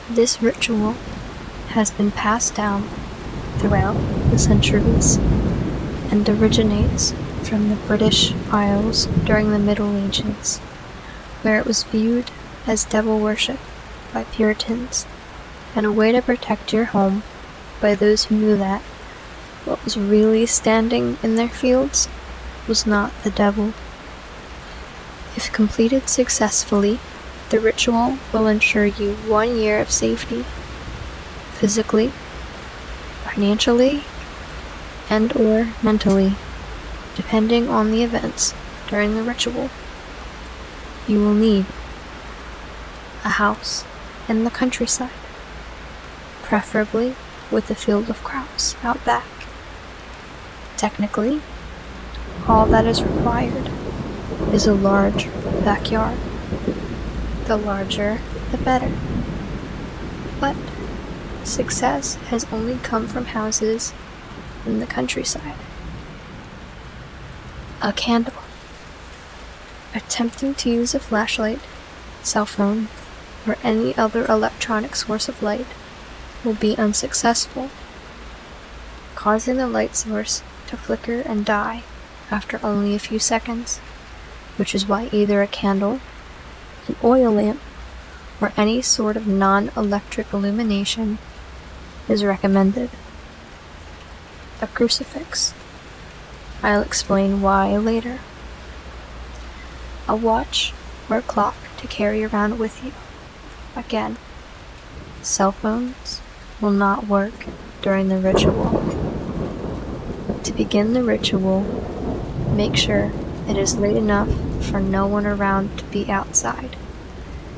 This ritual has been passed down throughout the centuries and originates from the British Isles during the Middle Ages, where it was viewed as devil worship by Puritans and a way to protect your home by those who knew that what was really standing in their fields was not the devil. If completed successfully, the ritual will ensure you 1 year of safety, physically, financially, and/or mentally, depending on the events during the ritual. You will need a house in the countryside, preferably with a field of crops out back. Technically, all that is required is a large backyard. The larger, the better. But success has only come from houses in the countryside. A candle. Attempting to use a flashlight, cell phone, or any other electronic source of light will be unsuccessful, causing the light source to flicker and die after only a few seconds, which is why either a candle, an oil lamp, or any sort of non-electric illumination is recommended. A crucifix. I'll explain why later. A watch or clock to carry around with you. Again, cell phones will not work during the ritual. To begin the ritual, make sure it is late enough for no one around to be outside,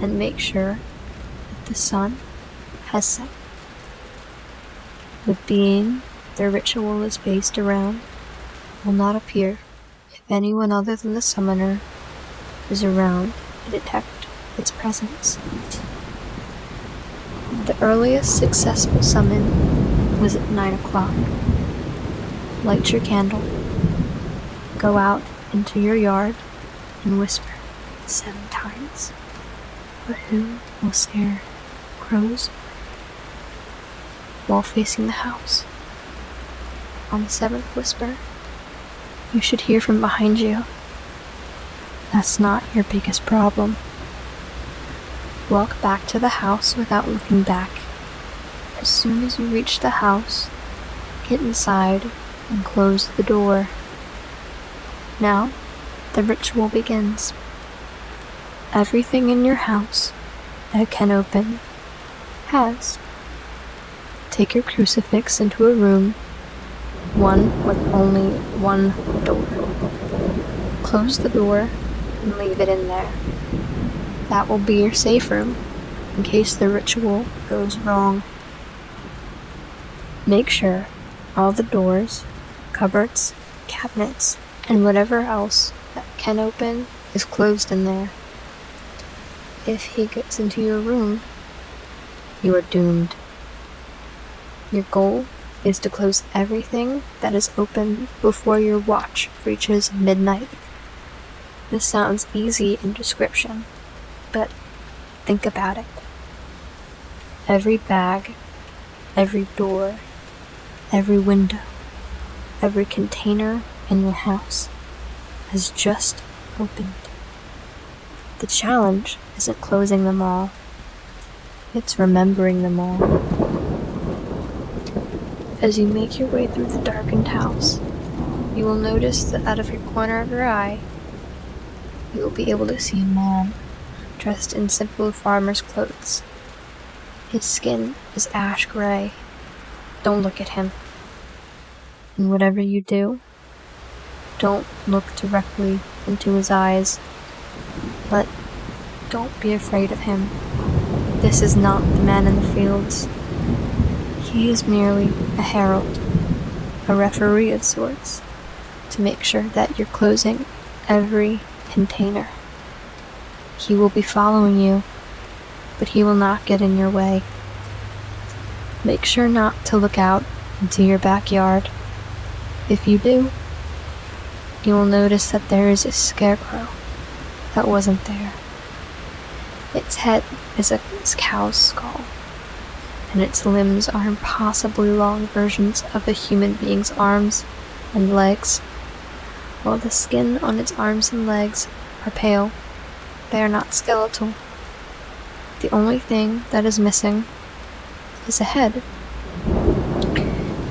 and make sure that the sun has set. The being the ritual is based around will not appear if anyone other than the summoner is around to detect its presence. The earliest successful summon was at 9 o'clock. Light your candle, go out into your yard, and whisper 7 times. But who will scare crows while facing the house? On the 7th whisper, you should hear from behind you. That's not your biggest problem. Walk back to the house without looking back. As soon as you reach the house, get inside and close the door. Now, the ritual begins. Everything in your house that can open has. Take your crucifix into a room, one with only one door. Close the door and leave it in there. That will be your safe room in case the ritual goes wrong. Make sure all the doors, cupboards, cabinets, and whatever else that can open is closed in there. If he gets into your room, you are doomed. Your goal is to close everything that is open before your watch reaches midnight. This sounds easy in description, but think about it. Every bag, every door, every window, every container in your house has just opened. The challenge isn't closing them all, it's remembering them all. As you make your way through the darkened house, you will notice that out of your corner of your eye, you will be able to see a man dressed in simple farmer's clothes. His skin is ash gray. Don't look at him. And whatever you do, don't look directly into his eyes. But don't be afraid of him. This is not the man in the fields. He is merely a herald, a referee of sorts, to make sure that you're closing every container. He will be following you, but he will not get in your way. Make sure not to look out into your backyard. If you do, you will notice that there is a scarecrow that wasn't there. Its head is a cow's skull, and its limbs are impossibly long versions of a human being's arms and legs. While the skin on its arms and legs are pale, they are not skeletal. The only thing that is missing is a head.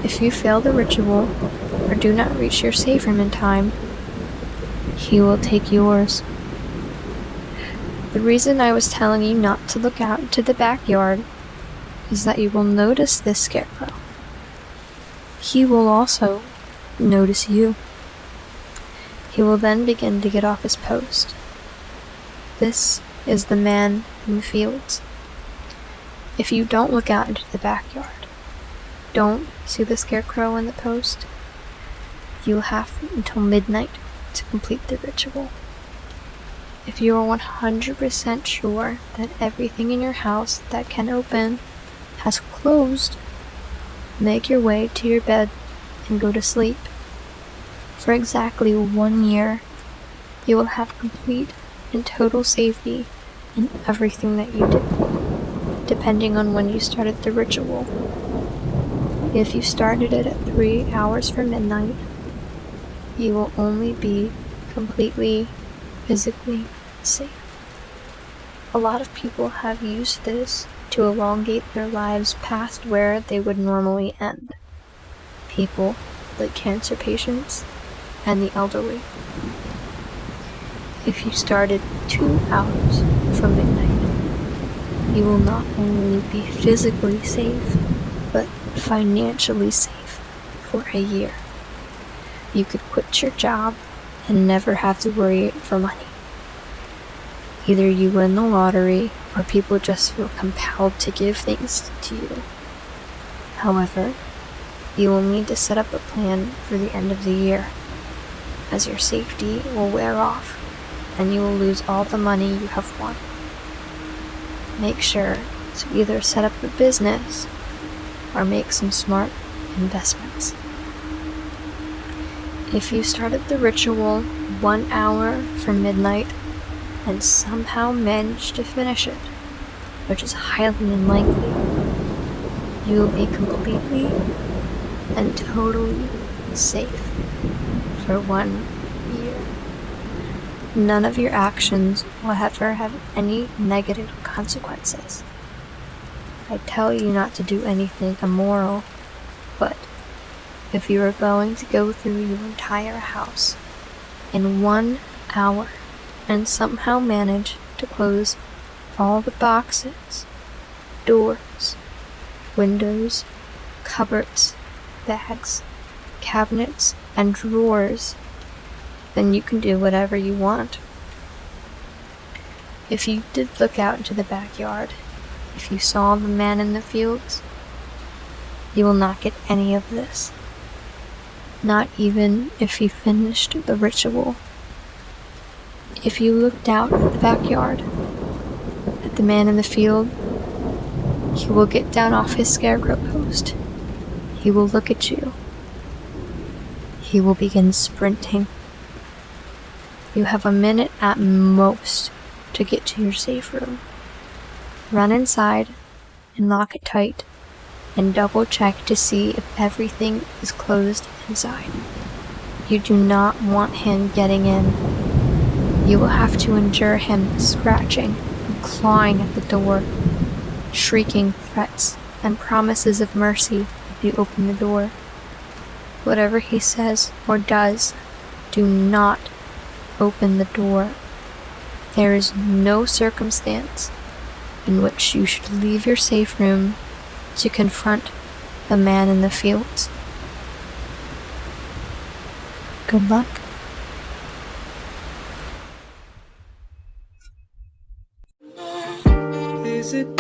If you fail the ritual or do not reach your safe room in time, he will take yours. The reason I was telling you not to look out into the backyard is that you will notice this scarecrow. He will also notice you. He will then begin to get off his post. This is the man in the fields. If you don't look out into the backyard, don't see the scarecrow in the post, you'll have until midnight to complete the ritual. If you are 100% sure that everything in your house that can open has closed, make your way to your bed and go to sleep. For exactly 1 year, you will have complete and total safety in everything that you do, depending on when you started the ritual. If you started it at 3 hours from midnight, you will only be completely physically safe. A lot of people have used this to elongate their lives past where they would normally end. People like cancer patients and the elderly. If you started 2 hours from midnight, you will not only be physically safe, but financially safe for a year. You could quit your job and never have to worry for money. Either you win the lottery, or people just feel compelled to give things to you. However, you will need to set up a plan for the end of the year, as your safety will wear off, and you will lose all the money you have won. Make sure to either set up a business, or make some smart investments. If you started the ritual 1 hour from midnight and somehow managed to finish it, which is highly unlikely, you will be completely and totally safe for 1 year. None of your actions will ever have any negative consequences. I tell you not to do anything immoral, but if you are going to go through your entire house in 1 hour and somehow manage to close all the boxes, doors, windows, cupboards, bags, cabinets, and drawers, then you can do whatever you want. If you did look out into the backyard, if you saw the man in the fields, you will not get any of this. Not even if you finished the ritual. If you looked out at the backyard, at the man in the field, he will get down off his scarecrow post. He will look at you. He will begin sprinting. You have a minute at most to get to your safe room. Run inside and lock it tight, and double check to see if everything is closed inside. You do not want him getting in. You will have to endure him scratching and clawing at the door, shrieking threats and promises of mercy if you open the door. Whatever he says or does, do not open the door. There is no circumstance in which you should leave your safe room to confront the man in the fields. Good luck. Is it